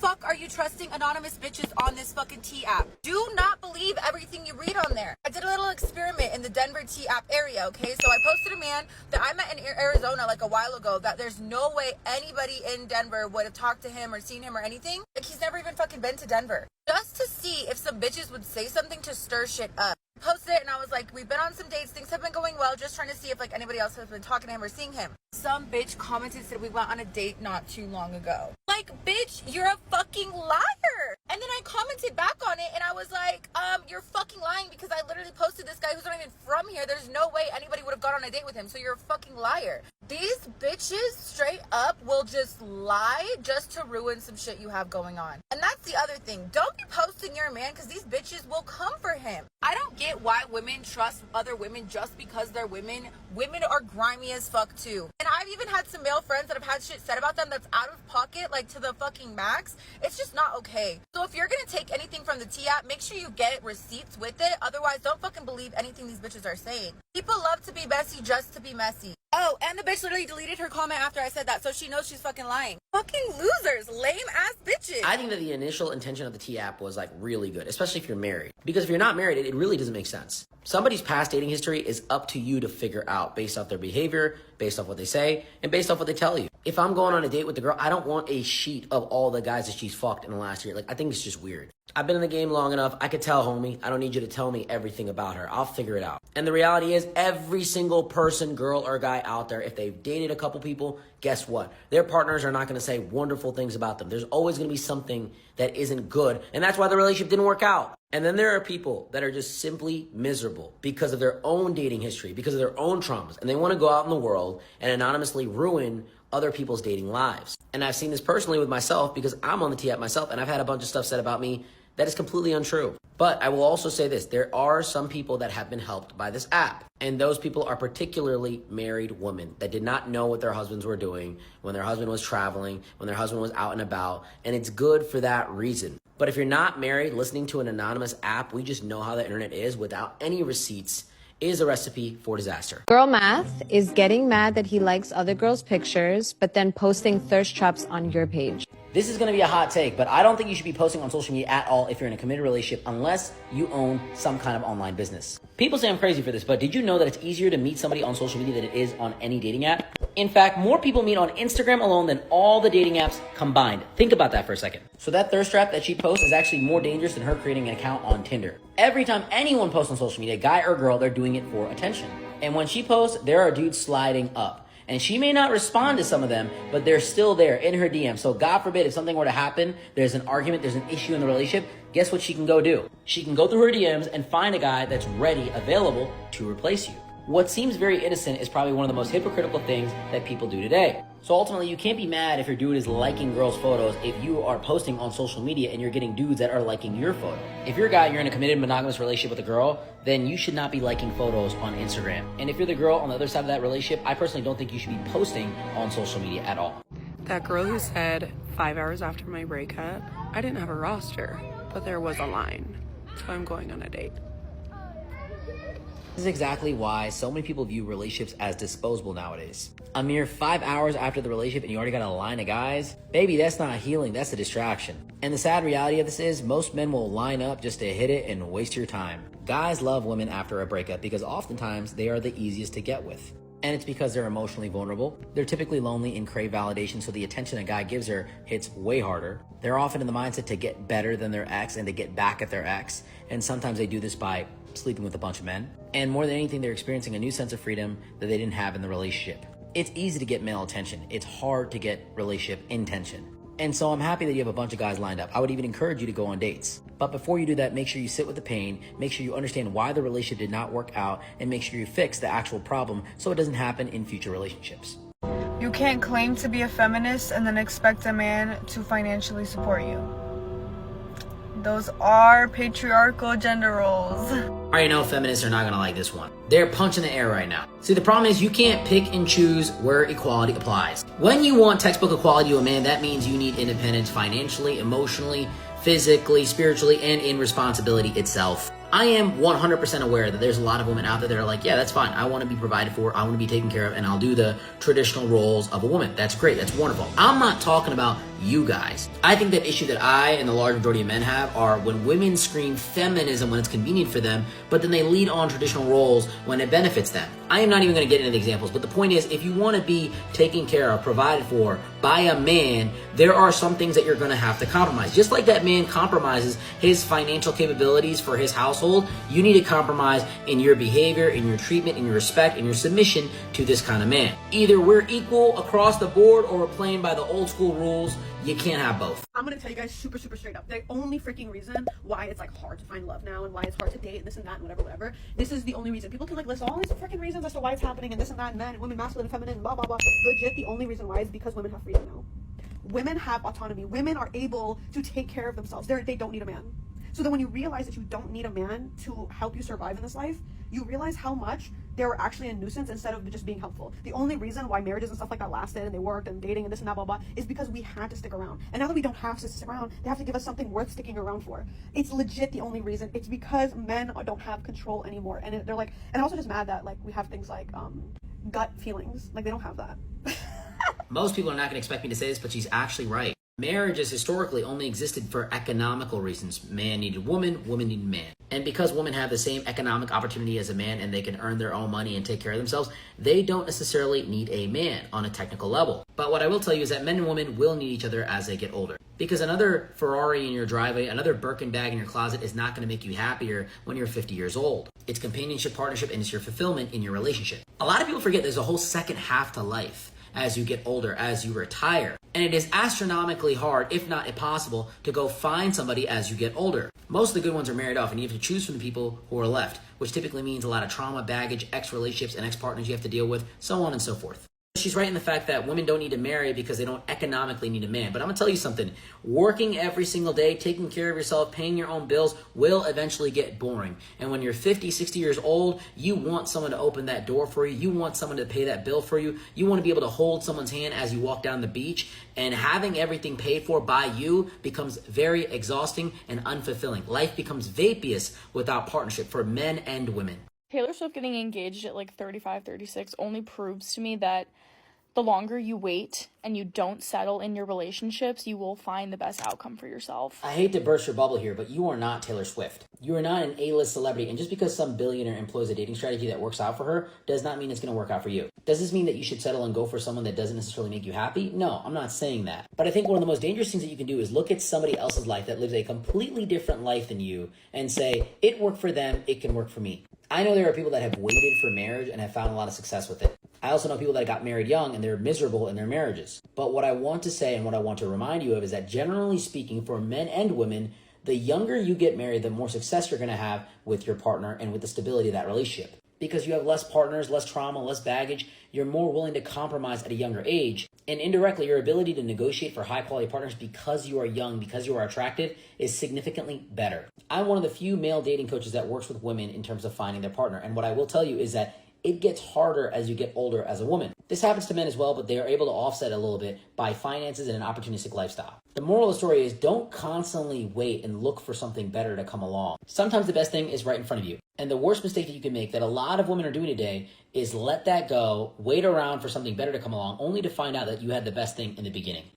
fuck are you trusting anonymous bitches on this fucking T app? Do not believe everything you read on there. I did a little experiment in the Denver T app area, okay? So I posted a man that I met in Arizona like a while ago that there's no way anybody in Denver would have talked to him or seen him or anything. Like, he's never even fucking been to Denver. Just to see if some bitches would say something to stir shit up. Posted it and I was like, we've been on some dates, things have been going well, just trying to see if like anybody else has been talking to him or seeing him. Some bitch commented, said we went on a date not too long ago. Like, bitch, you're a fucking liar. And then I commented back on it and I was like, you're fucking lying because I literally posted this guy who's not even from here. There's no way anybody would have gone on a date with him, so you're a fucking liar. These bitches straight up will just lie just to ruin some shit you have going on. And that's the other thing. Don't be posting your man because these bitches will come for him. I don't get why women trust other women just because they're women. Women are grimy as fuck too. And I've even had some male friends that have had shit said about them that's out of pocket, like to the fucking max. It's just not okay. So if you're gonna take anything from the T app, make sure you get receipts with it. Otherwise, don't fucking believe anything these bitches are saying. People love to be messy just to be messy. Oh, and the bitch literally deleted her comment after I said that, so she knows she's fucking lying. Fucking losers, lame ass bitches. I think that the initial intention of the T app was like really good, especially if you're married. Because if you're not married, it really doesn't make sense. Somebody's past dating history is up to you to figure out based off their behavior, based off what they say, and based off what they tell you. If I'm going on a date with the girl, I don't want a sheet of all the guys that she's fucked in the last year. Like, I think it's just weird. I've been in the game long enough. I could tell, homie. I don't need you to tell me everything about her. I'll figure it out. And the reality is, every single person, girl or guy out there, if they've dated a couple people, guess what? Their partners are not going to say wonderful things about them. There's always going to be something that isn't good. And that's why the relationship didn't work out. And then there are people that are just simply miserable because of their own dating history, because of their own traumas. And they want to go out in the world and anonymously ruin other people's dating lives. And I've seen this personally with myself because I'm on the T app myself and I've had a bunch of stuff said about me that is completely untrue. But I will also say this, there are some people that have been helped by this app. And those people are particularly married women that did not know what their husbands were doing when their husband was traveling, when their husband was out and about. And it's good for that reason. But if you're not married, listening to an anonymous app, we just know how the internet is without any receipts, is a recipe for disaster. Girl math is getting mad that he likes other girls' pictures, but then posting thirst traps on your page. This is going to be a hot take, but I don't think you should be posting on social media at all if you're in a committed relationship unless you own some kind of online business. People say I'm crazy for this, but did you know that it's easier to meet somebody on social media than it is on any dating app? In fact, more people meet on Instagram alone than all the dating apps combined. Think about that for a second. So that thirst trap that she posts is actually more dangerous than her creating an account on Tinder. Every time anyone posts on social media, guy or girl, they're doing it for attention. And when she posts, there are dudes sliding up. And she may not respond to some of them, but they're still there in her DM. So God forbid, if something were to happen, there's an argument, there's an issue in the relationship, guess what she can go do? She can go through her DMs and find a guy that's ready, available to replace you. What seems very innocent is probably one of the most hypocritical things that people do today. So ultimately, you can't be mad if your dude is liking girls' photos if you are posting on social media and you're getting dudes that are liking your photo. If you're a guy, you're in a committed monogamous relationship with a girl, then you should not be liking photos on Instagram. And if you're the girl on the other side of that relationship, I personally don't think you should be posting on social media at all. That girl who said 5 hours after my breakup, I didn't have a roster, but there was a line, so I'm going on a date. This is exactly why so many people view relationships as disposable nowadays. A mere 5 hours after the relationship and you already got a line of guys? Baby, that's not healing, that's a distraction. And the sad reality of this is most men will line up just to hit it and waste your time. Guys love women after a breakup because oftentimes they are the easiest to get with. And it's because they're emotionally vulnerable. They're typically lonely and crave validation, so the attention a guy gives her hits way harder. They're often in the mindset to get better than their ex and to get back at their ex. And sometimes they do this by sleeping with a bunch of men. And more than anything, they're experiencing a new sense of freedom that they didn't have in the relationship. It's easy to get male attention. It's hard to get relationship intention. And so I'm happy that you have a bunch of guys lined up. I would even encourage you to go on dates. But before you do that, make sure you sit with the pain, make sure you understand why the relationship did not work out, and make sure you fix the actual problem so it doesn't happen in future relationships. You can't claim to be a feminist and then expect a man to financially support you. Those are patriarchal gender roles. I already know feminists are not gonna like this one. They're punching the air right now. See, the problem is you can't pick and choose where equality applies. When you want textbook equality to a man, that means you need independence financially, emotionally, physically, spiritually, and in responsibility itself. I am 100% aware that there's a lot of women out there that are like, yeah, that's fine. I want to be provided for. I want to be taken care of, and I'll do the traditional roles of a woman. That's great. That's wonderful. I'm not talking about you guys. I think that issue that I and the large majority of men have are when women scream feminism when it's convenient for them, but then they lead on traditional roles when it benefits them. I am not even going to get into the examples, but the point is, if you want to be taken care of, provided for by a man, there are some things that you're going to have to compromise. Just like that man compromises his financial capabilities for his household, you need to compromise in your behavior, in your treatment, in your respect, in your submission to this kind of man. Either we're equal across the board or we're playing by the old school rules. You can't have both. I'm gonna tell you guys super straight up. The only freaking reason why it's like hard to find love now and why it's hard to date and this and that and whatever. This is the only reason. People can like list all these freaking reasons as to why it's happening and this and that and men and women, masculine and feminine, blah blah blah. Legit, the only reason why is because women have freedom now. Women have autonomy. Women are able to take care of themselves. They don't need a man. So then when you realize that you don't need a man to help you survive in this life, you realize how much they were actually a nuisance instead of just being helpful. The only reason why marriages and stuff like that lasted and they worked and dating and this and that, blah, blah, is because we had to stick around. And now that we don't have to stick around, they have to give us something worth sticking around for. It's legit the only reason. It's because men don't have control anymore. And they're like, and I'm also just mad that like we have things like gut feelings. Like they don't have that. Most people are not going to expect me to say this, but she's actually right. Marriages historically only existed for economical reasons. Man needed woman, woman needed man. And because women have the same economic opportunity as a man and they can earn their own money and take care of themselves, they don't necessarily need a man on a technical level. But what I will tell you is that men and women will need each other as they get older. Because another Ferrari in your driveway, another Birkin bag in your closet is not going to make you happier when you're 50 years old. It's companionship, partnership, and it's your fulfillment in your relationship. A lot of people forget there's a whole second half to life as you get older, as you retire. And it is astronomically hard, if not impossible, to go find somebody as you get older. Most of the good ones are married off, and you have to choose from the people who are left, which typically means a lot of trauma, baggage, ex-relationships, and ex-partners you have to deal with, so on and so forth. She's right in the fact that women don't need to marry because they don't economically need a man. But I'm gonna tell you something, working every single day, taking care of yourself, paying your own bills will eventually get boring. And when you're 50, 60 years old, you want someone to open that door for you. You want someone to pay that bill for you. You want to be able to hold someone's hand as you walk down the beach. And having everything paid for by you becomes very exhausting and unfulfilling. Life becomes vaporous without partnership for men and women. Taylor Swift getting engaged at like 35, 36 only proves to me that the longer you wait and you don't settle in your relationships, you will find the best outcome for yourself. I hate to burst your bubble here, but you are not Taylor Swift. You are not an A-list celebrity, and just because some billionaire employs a dating strategy that works out for her does not mean it's going to work out for you. Does this mean that you should settle and go for someone that doesn't necessarily make you happy? No, I'm not saying that. But I think one of the most dangerous things that you can do is look at somebody else's life that lives a completely different life than you and say, it worked for them, it can work for me. I know there are people that have waited for marriage and have found a lot of success with it. I also know people that got married young and they're miserable in their marriages. But what I want to say and what I want to remind you of is that generally speaking, for men and women, the younger you get married, the more success you're going to have with your partner and with the stability of that relationship. Because you have less partners, less trauma, less baggage, you're more willing to compromise at a younger age. And indirectly, your ability to negotiate for high quality partners because you are young, because you are attractive, is significantly better. I'm one of the few male dating coaches that works with women in terms of finding their partner. And what I will tell you is that it gets harder as you get older as a woman. This happens to men as well, but they are able to offset a little bit by finances and an opportunistic lifestyle. The moral of the story is don't constantly wait and look for something better to come along. Sometimes the best thing is right in front of you. And the worst mistake that you can make that a lot of women are doing today is let that go, wait around for something better to come along, only to find out that you had the best thing in the beginning.